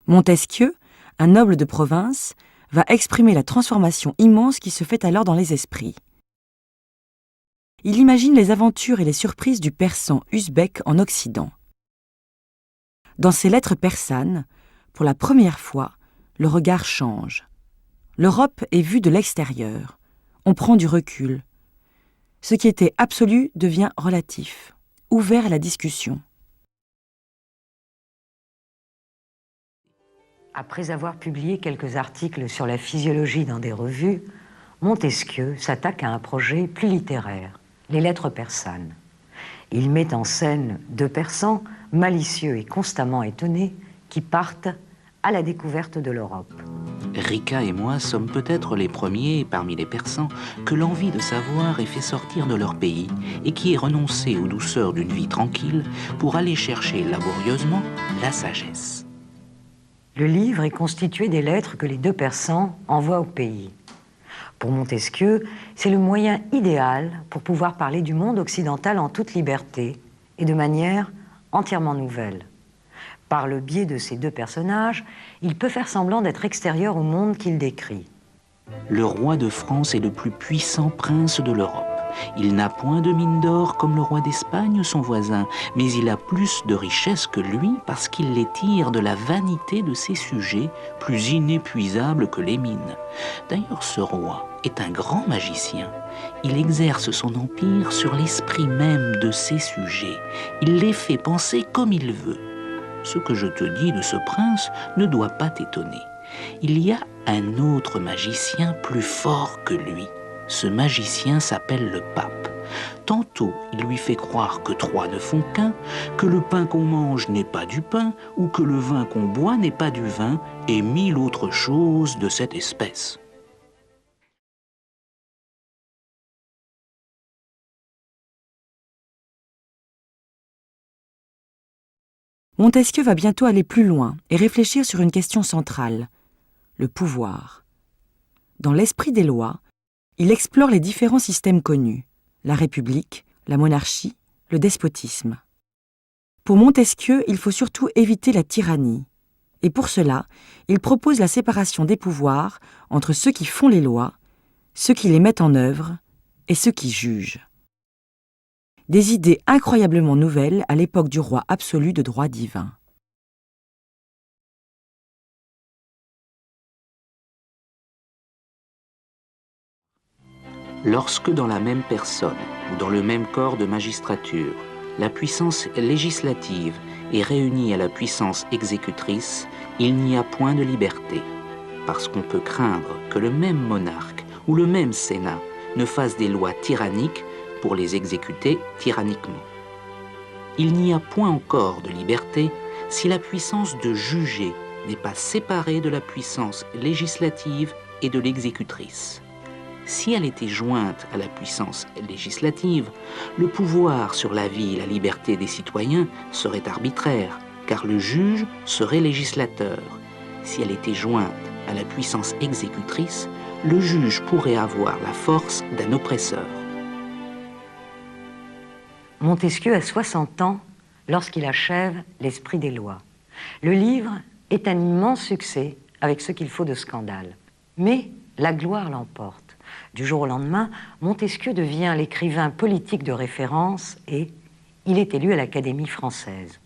Montesquieu, un noble de province, va exprimer la transformation immense qui se fait alors dans les esprits. Il imagine les aventures et les surprises du persan Usbek en Occident. Dans ses lettres persanes, pour la première fois, le regard change. L'Europe est vue de l'extérieur. On prend du recul. Ce qui était absolu devient relatif, ouvert à la discussion. Après avoir publié quelques articles sur la physiologie dans des revues, Montesquieu s'attaque à un projet plus littéraire, les lettres persanes. Il met en scène deux persans, malicieux et constamment étonnés, qui partent à la découverte de l'Europe. Rica et moi sommes peut-être les premiers, parmi les Persans, que l'envie de savoir ait fait sortir de leur pays et qui aient renoncé aux douceurs d'une vie tranquille pour aller chercher laborieusement la sagesse. Le livre est constitué des lettres que les deux persans envoient au pays. Pour Montesquieu, c'est le moyen idéal pour pouvoir parler du monde occidental en toute liberté et de manière entièrement nouvelle. Par le biais de ces deux personnages, il peut faire semblant d'être extérieur au monde qu'il décrit. Le roi de France est le plus puissant prince de l'Europe. Il n'a point de mine d'or comme le roi d'Espagne, son voisin, mais il a plus de richesses que lui parce qu'il les tire de la vanité de ses sujets, plus inépuisables que les mines. D'ailleurs, ce roi est un grand magicien. Il exerce son empire sur l'esprit même de ses sujets. Il les fait penser comme il veut. Ce que je te dis de ce prince ne doit pas t'étonner. Il y a un autre magicien plus fort que lui. Ce magicien s'appelle le pape. Tantôt, il lui fait croire que trois ne font qu'un, que le pain qu'on mange n'est pas du pain, ou que le vin qu'on boit n'est pas du vin, et mille autres choses de cette espèce. Montesquieu va bientôt aller plus loin et réfléchir sur une question centrale, le pouvoir. Dans l'esprit des lois, il explore les différents systèmes connus, la République, la monarchie, le despotisme. Pour Montesquieu, il faut surtout éviter la tyrannie. Et pour cela, il propose la séparation des pouvoirs entre ceux qui font les lois, ceux qui les mettent en œuvre et ceux qui jugent. Des idées incroyablement nouvelles à l'époque du roi absolu de droit divin. Lorsque dans la même personne ou dans le même corps de magistrature, la puissance législative est réunie à la puissance exécutrice, il n'y a point de liberté, parce qu'on peut craindre que le même monarque ou le même Sénat ne fasse des lois tyranniques pour les exécuter tyranniquement. Il n'y a point encore de liberté si la puissance de juger n'est pas séparée de la puissance législative et de l'exécutrice. Si elle était jointe à la puissance législative, le pouvoir sur la vie et la liberté des citoyens serait arbitraire, car le juge serait législateur. Si elle était jointe à la puissance exécutrice, le juge pourrait avoir la force d'un oppresseur. Montesquieu a 60 ans lorsqu'il achève L'Esprit des lois. Le livre est un immense succès avec ce qu'il faut de scandale. Mais la gloire l'emporte. Du jour au lendemain, Montesquieu devient l'écrivain politique de référence et il est élu à l'Académie française.